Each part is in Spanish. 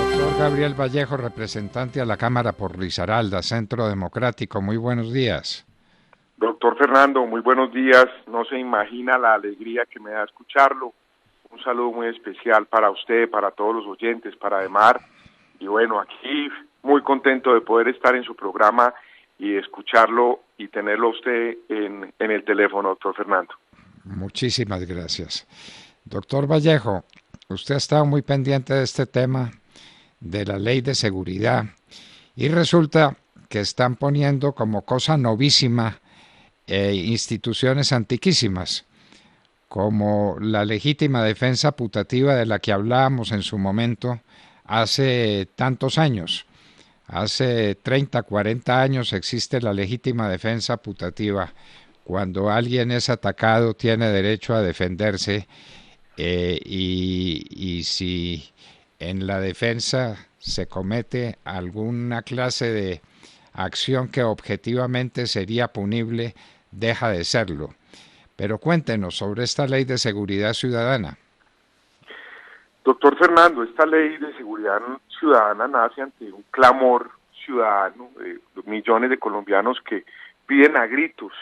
Doctor Gabriel Vallejo, representante a la Cámara por Risaralda, Centro Democrático. Muy buenos días. Doctor Fernando, muy buenos días. No se imagina la alegría que me da escucharlo. Un saludo muy especial para usted, para todos los oyentes, para Edmar. Y bueno, aquí muy contento de poder estar en su programa y escucharlo y tenerlo a usted en el teléfono, doctor Fernando. Muchísimas gracias. Doctor Vallejo, usted ha estado muy pendiente de este tema de la ley de seguridad y resulta que están poniendo como cosa novísima instituciones antiquísimas, como la legítima defensa putativa de la que hablábamos en su momento hace tantos años. Hace 30, 40 años existe la legítima defensa putativa. Cuando alguien es atacado tiene derecho a defenderse y si en la defensa se comete alguna clase de acción que objetivamente sería punible, deja de serlo. Pero cuéntenos sobre esta ley de seguridad ciudadana. Doctor Fernando, esta ley de seguridad ciudadana nace ante un clamor ciudadano de millones de colombianos que piden a gritos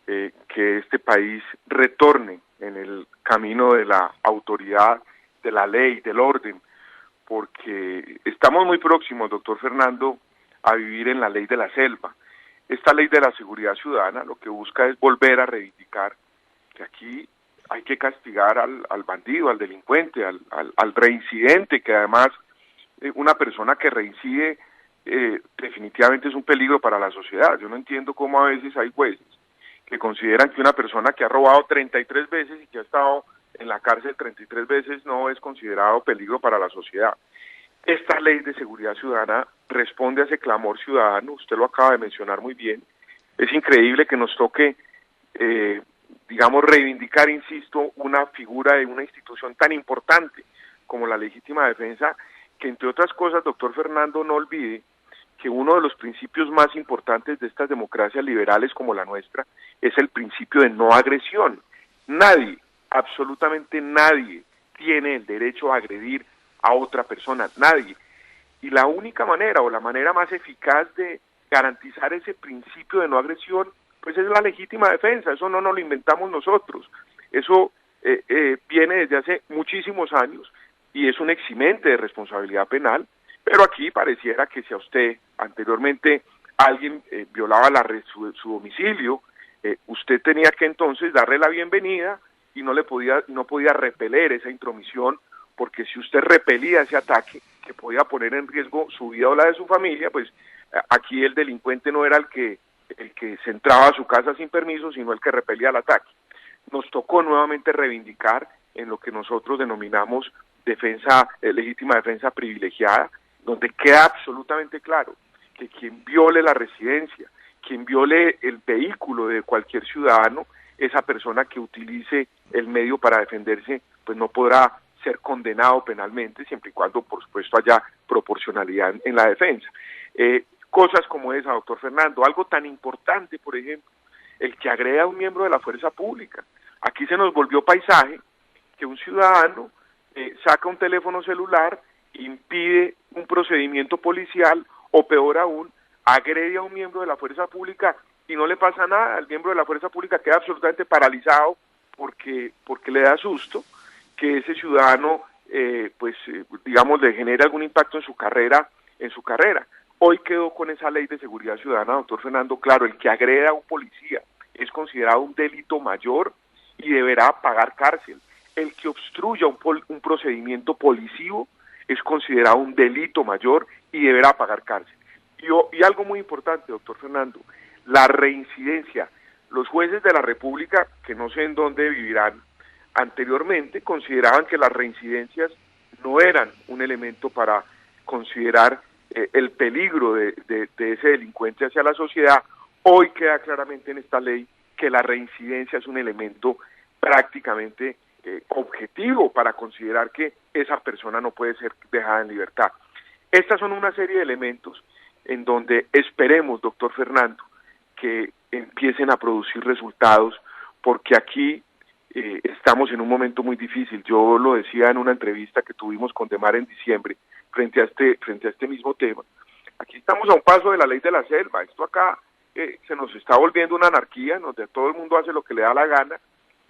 que este país retorne en el camino de la autoridad, de la ley, del orden, porque estamos muy próximos, doctor Fernando, a vivir en la ley de la selva. Esta ley de la seguridad ciudadana lo que busca es volver a reivindicar que aquí hay que castigar al bandido, al delincuente, al reincidente, que además una persona que reincide definitivamente es un peligro para la sociedad. Yo no entiendo cómo a veces hay jueces que consideran que una persona que ha robado 33 veces y que ha estado en la cárcel 33 veces no es considerado peligro para la sociedad. Esta ley de seguridad ciudadana responde a ese clamor ciudadano, usted lo acaba de mencionar muy bien. Es increíble que nos toque, reivindicar, insisto, una figura de una institución tan importante como la legítima defensa, que entre otras cosas, doctor Fernando, no olvide que uno de los principios más importantes de estas democracias liberales como la nuestra es el principio de no agresión. Nadie, absolutamente nadie, tiene el derecho a agredir a otra persona, nadie. Y la única manera o la manera más eficaz de garantizar ese principio de no agresión, pues es la legítima defensa. Eso no nos lo inventamos nosotros. Eso viene desde hace muchísimos años y es un eximente de responsabilidad penal. Pero aquí pareciera que si a usted anteriormente alguien violaba su domicilio, usted tenía que entonces darle la bienvenida y no podía repeler esa intromisión, porque si usted repelía ese ataque que podía poner en riesgo su vida o la de su familia, pues aquí el delincuente no era el que se entraba a su casa sin permiso, sino el que repelía el ataque. Nos tocó nuevamente reivindicar en lo que nosotros denominamos legítima defensa privilegiada, donde queda absolutamente claro que quien viole la residencia, quien viole el vehículo de cualquier ciudadano, esa persona que utilice el medio para defenderse, pues no podrá ser condenado penalmente, siempre y cuando, por supuesto, haya proporcionalidad en la defensa. Cosas como esa, doctor Fernando, algo tan importante, por ejemplo, el que agreda a un miembro de la fuerza pública. Aquí se nos volvió paisaje que un ciudadano saca un teléfono celular, impide un procedimiento policial o peor aún, agrede a un miembro de la fuerza pública y no le pasa nada. El miembro de la fuerza pública queda absolutamente paralizado porque le da susto que ese ciudadano le genere algún impacto en su carrera. Hoy quedó con esa ley de seguridad ciudadana, doctor Fernando, claro, el que agreda a un policía es considerado un delito mayor y deberá pagar cárcel. El que obstruya un procedimiento policivo es considerado un delito mayor y deberá pagar cárcel. Y algo muy importante, doctor Fernando, la reincidencia. Los jueces de la República, que no sé en dónde vivirán, anteriormente consideraban que las reincidencias no eran un elemento para considerar el peligro de ese delincuente hacia la sociedad. Hoy queda claramente en esta ley que la reincidencia es un elemento prácticamente objetivo para considerar que esa persona no puede ser dejada en libertad. Estas son una serie de elementos en donde esperemos, doctor Fernando, que empiecen a producir resultados, porque aquí estamos en un momento muy difícil. Yo lo decía en una entrevista que tuvimos con Demar en diciembre frente a este mismo tema. Aquí estamos a un paso de la ley de la selva. Esto acá se nos está volviendo una anarquía, donde todo el mundo hace lo que le da la gana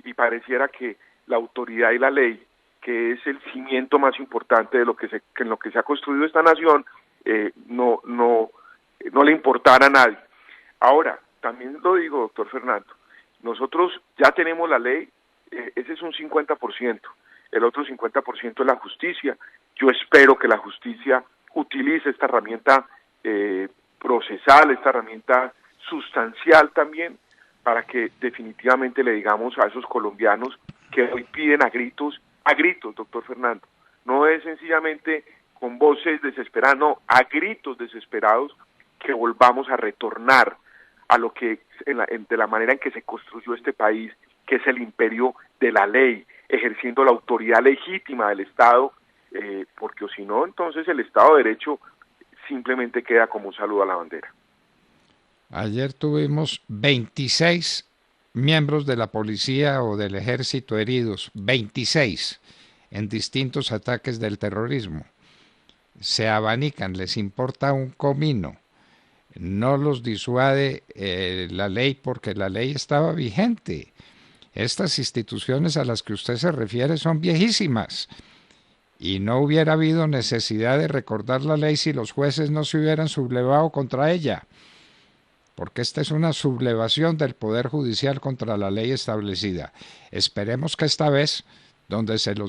y pareciera que la autoridad y la ley, que es el cimiento más importante de en lo que se ha construido esta nación, no le importara a nadie. Ahora, también lo digo, doctor Fernando, nosotros ya tenemos la ley, ese es un 50%, el otro 50% es la justicia. Yo espero que la justicia utilice esta herramienta procesal, esta herramienta sustancial también, para que definitivamente le digamos a esos colombianos que hoy piden a gritos, doctor Fernando, no es sencillamente con voces desesperadas, no, a gritos desesperados, que volvamos a retornar a lo que, de la manera en que se construyó este país, que es el imperio de la ley, ejerciendo la autoridad legítima del Estado, porque si no, entonces el Estado de Derecho simplemente queda como un saludo a la bandera. Ayer tuvimos 26 miembros de la policía o del ejército heridos, 26 en distintos ataques del terrorismo. Se abanican, les importa un comino. No los disuade la ley, porque la ley estaba vigente. Estas instituciones a las que usted se refiere son viejísimas y no hubiera habido necesidad de recordar la ley si los jueces no se hubieran sublevado contra ella, porque esta es una sublevación del Poder Judicial contra la ley establecida. Esperemos que esta vez, donde se lo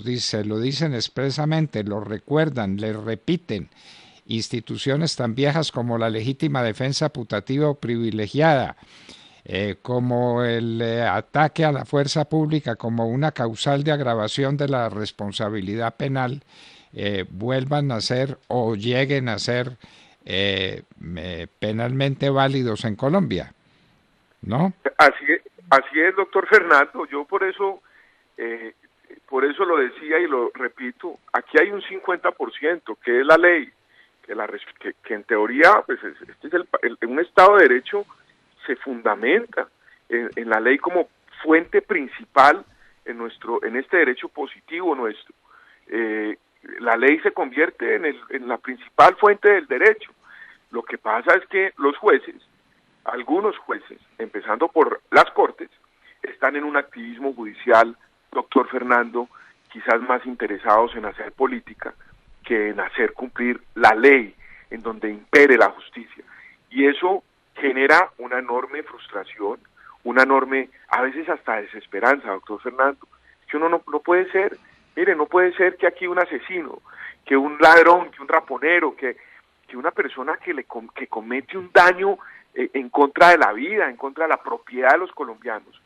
dicen expresamente, lo recuerdan, le repiten, instituciones tan viejas como la legítima defensa putativa o privilegiada, como el ataque a la fuerza pública como una causal de agravación de la responsabilidad penal, vuelvan a ser o lleguen a ser penalmente válidos en Colombia, ¿no? Así es, doctor Fernando. Yo por eso lo decía y lo repito, aquí hay un 50%, que es la ley, que en teoría, pues este es un Estado de Derecho, se fundamenta en la ley como fuente principal en este derecho positivo nuestro. La ley se convierte en la principal fuente del derecho. Lo que pasa es que los jueces, algunos jueces, empezando por las Cortes, están en un activismo judicial, doctor Fernando, quizás más interesados en hacer política que en hacer cumplir la ley, en donde impere la justicia. Y eso genera una enorme frustración, una enorme, a veces hasta desesperanza, doctor Fernando. Que uno no puede ser, mire, no puede ser que aquí un asesino, que un ladrón, que un raponero, que una persona que comete un daño en contra de la vida, en contra de la propiedad de los colombianos,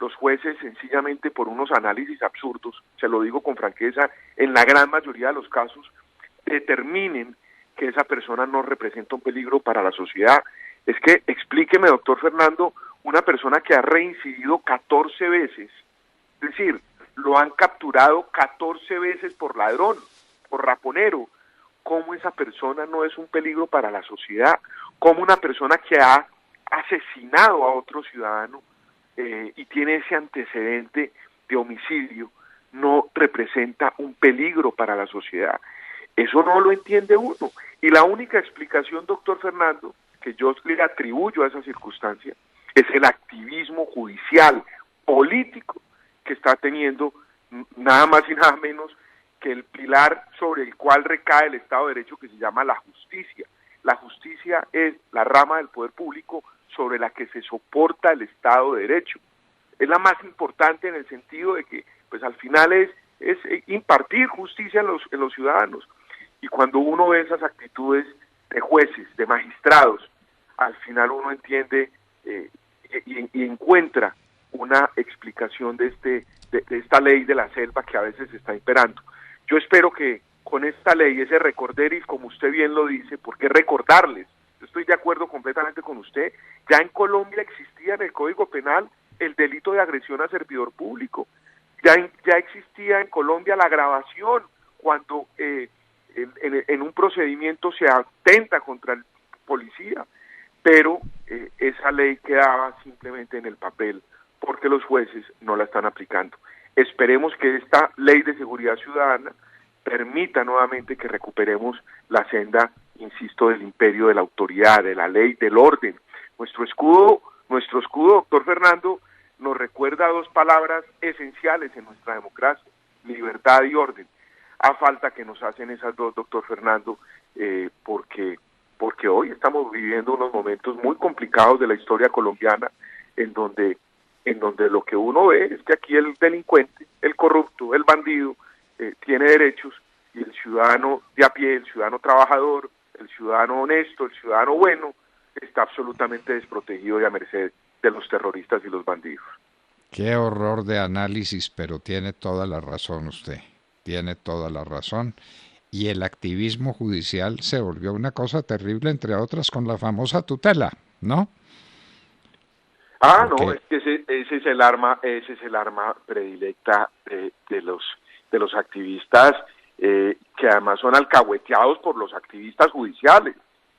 los jueces sencillamente por unos análisis absurdos, se lo digo con franqueza, en la gran mayoría de los casos, determinen que esa persona no representa un peligro para la sociedad. Es que, explíqueme, doctor Fernando, una persona que ha reincidido 14 veces, es decir, lo han capturado 14 veces por ladrón, por raponero, ¿cómo esa persona no es un peligro para la sociedad? ¿Cómo una persona que ha asesinado a otro ciudadano y tiene ese antecedente de homicidio no representa un peligro para la sociedad? Eso no lo entiende uno. Y la única explicación, doctor Fernando, que yo le atribuyo a esa circunstancia, es el activismo judicial, político, que está teniendo nada más y nada menos que el pilar sobre el cual recae el Estado de Derecho, que se llama la justicia. La justicia es la rama del poder público sobre la que se soporta el Estado de Derecho. Es la más importante en el sentido de que, pues al final es impartir justicia en los ciudadanos. Y cuando uno ve esas actitudes de jueces, de magistrados, al final uno entiende y encuentra una explicación de esta ley de la selva que a veces está imperando. Yo espero que con esta ley, ese recorderis, como usted bien lo dice, porque recordarles, yo estoy de acuerdo completamente con usted, ya en Colombia existía en el Código Penal el delito de agresión a servidor público, ya existía en Colombia la agravación cuando en un procedimiento se atenta contra el policía, pero esa ley quedaba simplemente en el papel, porque los jueces no la están aplicando. Esperemos que esta ley de seguridad ciudadana permita nuevamente que recuperemos la senda, insisto, del imperio de la autoridad, de la ley, del orden. Nuestro escudo, doctor Fernando, nos recuerda dos palabras esenciales en nuestra democracia: libertad y orden. A falta que nos hacen esas dos, doctor Fernando, porque hoy estamos viviendo unos momentos muy complicados de la historia colombiana, en donde lo que uno ve es que aquí el delincuente, el corrupto, el bandido, tiene derechos, y el ciudadano de a pie, el ciudadano trabajador, el ciudadano honesto, el ciudadano bueno, está absolutamente desprotegido y a merced de los terroristas y los bandidos. Qué horror de análisis, pero tiene toda la razón usted, tiene toda la razón. Y el activismo judicial se volvió una cosa terrible, entre otras con la famosa tutela, ¿no? Porque... no, es que ese es el arma predilecta de los activistas, que además son alcahueteados por los activistas judiciales.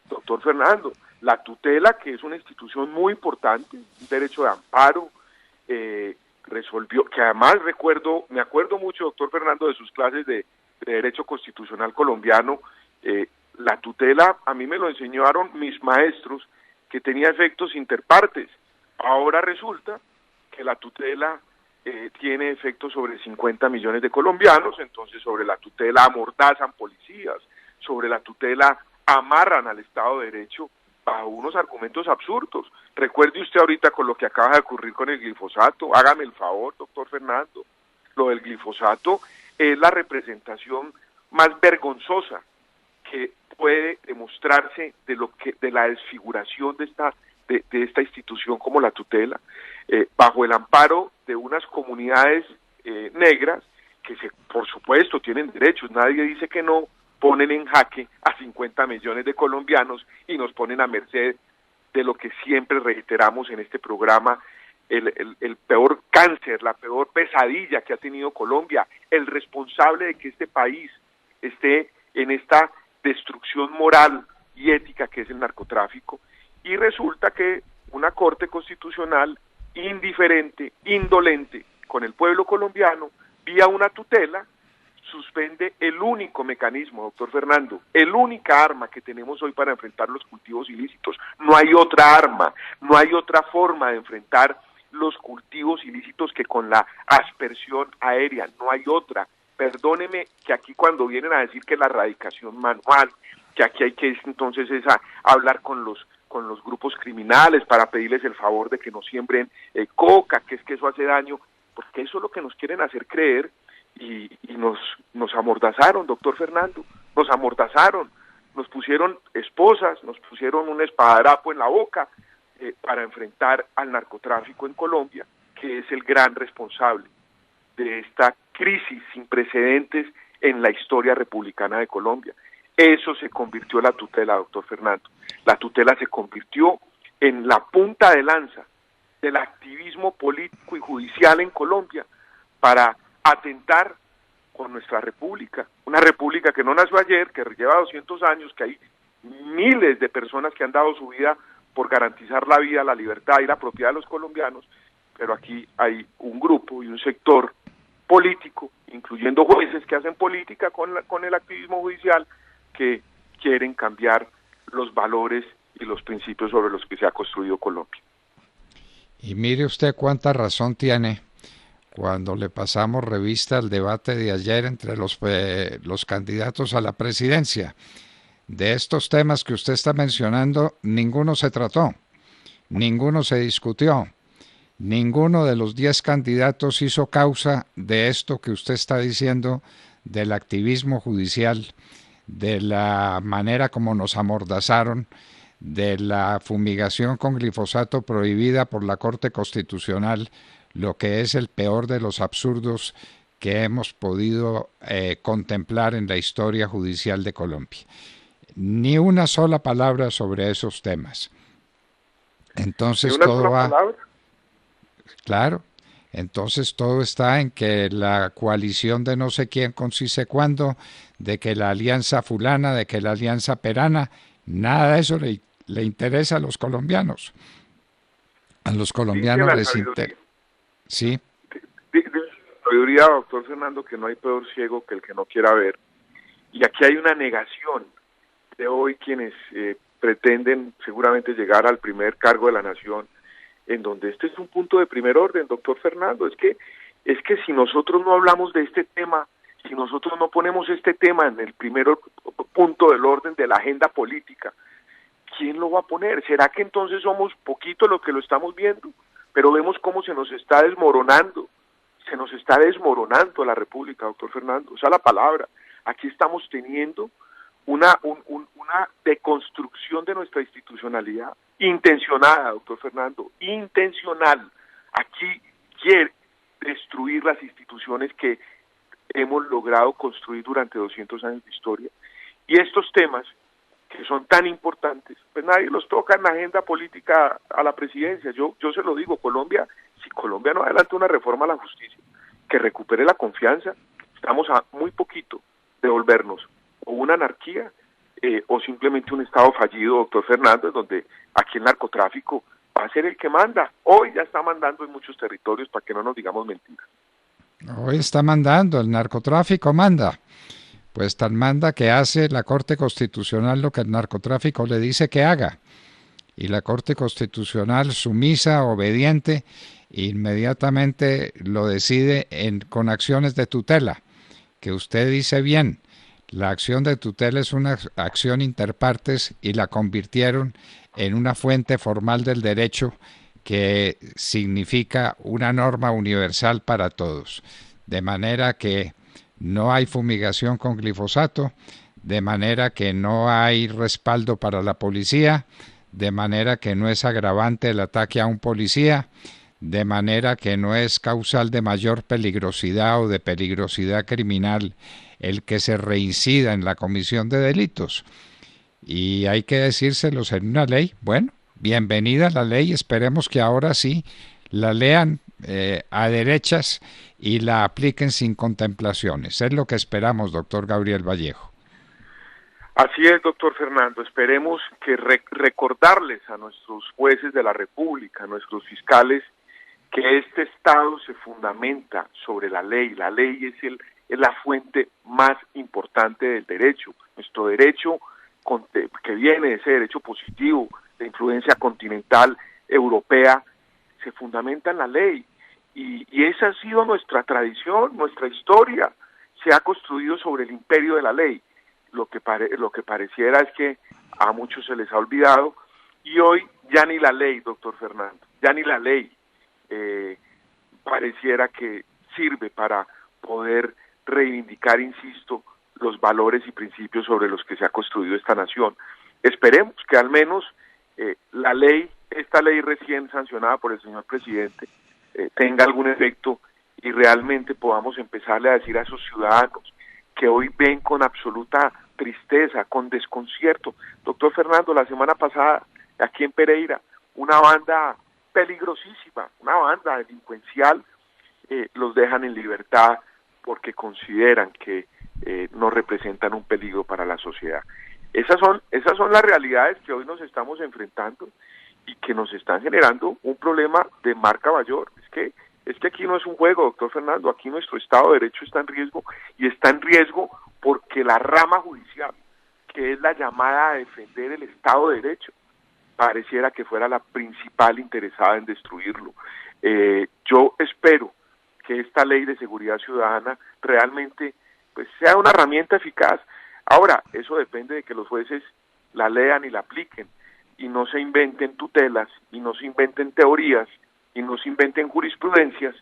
Doctor Fernando, la tutela, que es una institución muy importante, un derecho de amparo, resolvió, que además me acuerdo mucho, doctor Fernando, de sus clases de Derecho Constitucional colombiano. La tutela, a mí me lo enseñaron mis maestros, que tenía efectos interpartes. Ahora resulta que la tutela tiene efectos sobre 50 millones de colombianos. Entonces sobre la tutela amordazan policías, sobre la tutela amarran al Estado de Derecho bajo unos argumentos absurdos. Recuerde usted ahorita con lo que acaba de ocurrir con el glifosato, hágame el favor, doctor Fernando, lo del glifosato es la representación más vergonzosa que puede demostrarse de la desfiguración de esta institución como la tutela, bajo el amparo de unas comunidades negras que por supuesto tienen derechos, nadie dice que no, ponen en jaque a 50 millones de colombianos y nos ponen a merced de lo que siempre reiteramos en este programa: el peor cáncer, la peor pesadilla que ha tenido Colombia, el responsable de que este país esté en esta destrucción moral y ética que es el narcotráfico. Y resulta que una Corte Constitucional indiferente, indolente con el pueblo colombiano, vía una tutela, suspende el único mecanismo, doctor Fernando, el única arma que tenemos hoy para enfrentar los cultivos ilícitos. No hay otra arma, no hay otra forma de enfrentar los cultivos ilícitos que con la aspersión aérea, no hay otra. Perdóneme que aquí cuando vienen a decir que la erradicación manual, que aquí hay que entonces hablar con los grupos criminales para pedirles el favor de que no siembren coca, que es que eso hace daño, porque eso es lo que nos quieren hacer creer. Y nos amordazaron, doctor Fernando, nos amordazaron, nos pusieron esposas, nos pusieron un esparadrapo en la boca para enfrentar al narcotráfico en Colombia, que es el gran responsable de esta crisis sin precedentes en la historia republicana de Colombia. Eso se convirtió en la tutela, doctor Fernando. La tutela se convirtió en la punta de lanza del activismo político y judicial en Colombia para atentar con nuestra república, una república que no nació ayer, que lleva 200 años, que hay miles de personas que han dado su vida por garantizar la vida, la libertad y la propiedad de los colombianos, pero aquí hay un grupo y un sector político, incluyendo jueces que hacen política con el activismo judicial, que quieren cambiar los valores y los principios sobre los que se ha construido Colombia. Y mire usted cuánta razón tiene cuando le pasamos revista al debate de ayer entre los candidatos a la presidencia. De estos temas que usted está mencionando, ninguno se trató, ninguno se discutió, ninguno de los 10 candidatos hizo causa de esto que usted está diciendo, del activismo judicial, de la manera como nos amordazaron, de la fumigación con glifosato prohibida por la Corte Constitucional, lo que es el peor de los absurdos que hemos podido contemplar en la historia judicial de Colombia. Ni una sola palabra sobre esos temas. Entonces todo va... Claro, entonces todo está en que la coalición de no sé quién con sí sé cuándo, de que la alianza fulana, de que la alianza perana, nada de eso le interesa a los colombianos. A los colombianos les interesa. Sí. Sabiduría, doctor Fernando, que no hay peor ciego que el que no quiera ver. Y aquí hay una negación de hoy quienes pretenden seguramente llegar al primer cargo de la nación, en donde este es un punto de primer orden, doctor Fernando. Es que si nosotros no hablamos de este tema, si nosotros no ponemos este tema en el primer punto del orden de la agenda política, ¿quién lo va a poner? ¿Será que entonces somos poquitos los que lo estamos viendo? Pero vemos cómo se nos está desmoronando la República, doctor Fernando, usa la palabra. Aquí estamos teniendo una deconstrucción de nuestra institucionalidad, intencionada, doctor Fernando, intencional. Aquí quiere destruir las instituciones que hemos logrado construir durante 200 años de historia. Y estos temas, que son tan importantes, pues nadie los toca en la agenda política a la presidencia. Yo se lo digo, si Colombia no adelanta una reforma a la justicia, que recupere la confianza, estamos a muy poquito de volvernos o una anarquía o simplemente un Estado fallido, doctor Fernández, donde aquí el narcotráfico va a ser el que manda. Hoy ya está mandando en muchos territorios, para que no nos digamos mentiras. Hoy está mandando, el narcotráfico manda. Pues tan manda que hace la Corte Constitucional lo que el narcotráfico le dice que haga. Y la Corte Constitucional, sumisa, obediente, inmediatamente lo decide con acciones de tutela, que usted dice bien. La acción de tutela es una acción interpartes y la convirtieron en una fuente formal del derecho que significa una norma universal para todos. De manera que no hay fumigación con glifosato, de manera que no hay respaldo para la policía, de manera que no es agravante el ataque a un policía, de manera que no es causal de mayor peligrosidad o de peligrosidad criminal el que se reincida en la comisión de delitos. Y hay que decírselos en una ley. Bueno, bienvenida la ley, esperemos que ahora sí la lean a derechas y la apliquen sin contemplaciones. Es lo que esperamos, doctor Gabriel Vallejo. Así es, doctor Fernando. Esperemos que recordarles a nuestros jueces de la República, a nuestros fiscales, que este Estado se fundamenta sobre la ley. La ley es la fuente más importante del derecho. Nuestro derecho, que viene de ese derecho positivo, de influencia continental, europea, se fundamenta en la ley. Y esa ha sido nuestra tradición, nuestra historia. Se ha construido sobre el imperio de la ley. Lo que pareciera es que a muchos se les ha olvidado, y hoy ya ni la ley, doctor Fernando, ya ni la ley pareciera que sirve para poder reivindicar, insisto, los valores y principios sobre los que se ha construido esta nación. Esperemos que al menos esta ley recién sancionada por el señor presidente, tenga algún efecto y realmente podamos empezarle a decir a esos ciudadanos que hoy ven con absoluta tristeza, con desconcierto. Doctor Fernando, la semana pasada, aquí en Pereira, una banda peligrosísima, una banda delincuencial, los dejan en libertad porque consideran que no representan un peligro para la sociedad. Esas son las realidades que hoy nos estamos enfrentando y que nos están generando un problema de marca mayor. Es que aquí no es un juego, doctor Fernando, aquí nuestro Estado de Derecho está en riesgo, y está en riesgo porque la rama judicial, que es la llamada a defender el Estado de Derecho, pareciera que fuera la principal interesada en destruirlo. Yo espero que esta ley de seguridad ciudadana realmente pues sea una herramienta eficaz. Ahora, eso depende de que los jueces la lean y la apliquen, y no se inventen tutelas, y no se inventen teorías, y no se inventen jurisprudencias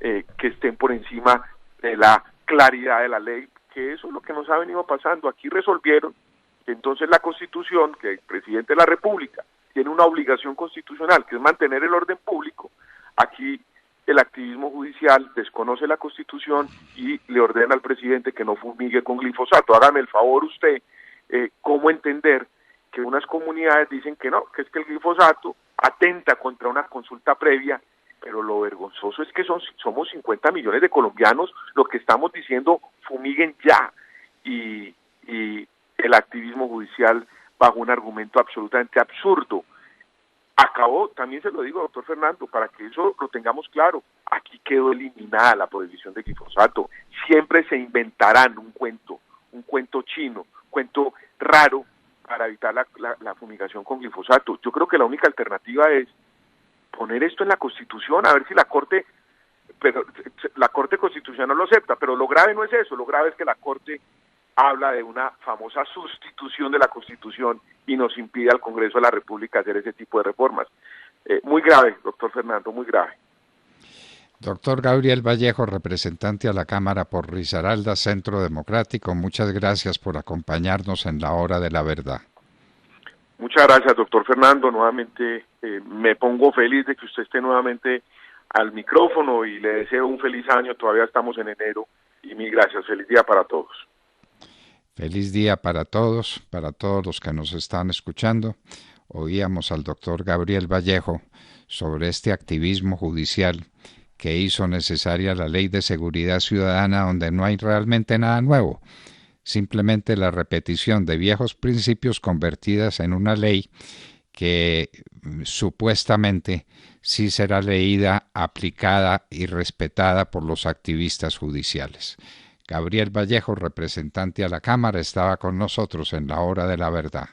que estén por encima de la claridad de la ley, que eso es lo que nos ha venido pasando. Aquí resolvieron que entonces la Constitución, que el presidente de la República tiene una obligación constitucional, que es mantener el orden público. Aquí el activismo judicial desconoce la Constitución y le ordena al presidente que no fumigue con glifosato. Hágame el favor usted, ¿cómo entender que unas comunidades dicen que no, que es que el glifosato atenta contra una consulta previa, pero lo vergonzoso es que somos 50 millones de colombianos los que estamos diciendo fumiguen ya, y el activismo judicial bajo un argumento absolutamente absurdo acabó, también se lo digo, doctor Fernando, para que eso lo tengamos claro, aquí quedó eliminada la prohibición de glifosato. Siempre se inventarán un cuento chino, cuento raro para evitar la fumigación con glifosato. Yo creo que la única alternativa es poner esto en la Constitución, a ver si la Corte, pero la Corte Constitucional no lo acepta, pero lo grave no es eso, lo grave es que la Corte habla de una famosa sustitución de la Constitución y nos impide al Congreso de la República hacer ese tipo de reformas. Muy grave, doctor Fernando, muy grave. Doctor Gabriel Vallejo, representante a la Cámara por Risaralda, Centro Democrático, muchas gracias por acompañarnos en la hora de la verdad. Muchas gracias, doctor Fernando. Nuevamente me pongo feliz de que usted esté nuevamente al micrófono y le deseo un feliz año. Todavía estamos en enero y mil gracias. Feliz día para todos. Feliz día para todos los que nos están escuchando. Oíamos al doctor Gabriel Vallejo sobre este activismo judicial que hizo necesaria la Ley de Seguridad Ciudadana, donde no hay realmente nada nuevo, simplemente la repetición de viejos principios convertidas en una ley que supuestamente sí será leída, aplicada y respetada por los activistas judiciales. Gabriel Vallejo, representante a la Cámara, estaba con nosotros en la hora de la verdad.